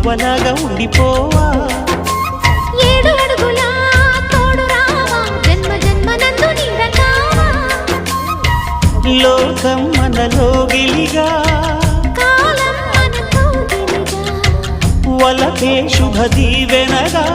గువ్వలాగా ఉండిపోవా. 7 అడుగుల తోడు రావా, జన్మ జన్మనందు నీడకావా. లోకం మనలో గిలిగా, కాలం మనతో గిలిగా, వలకే శుభ దీవెనగా.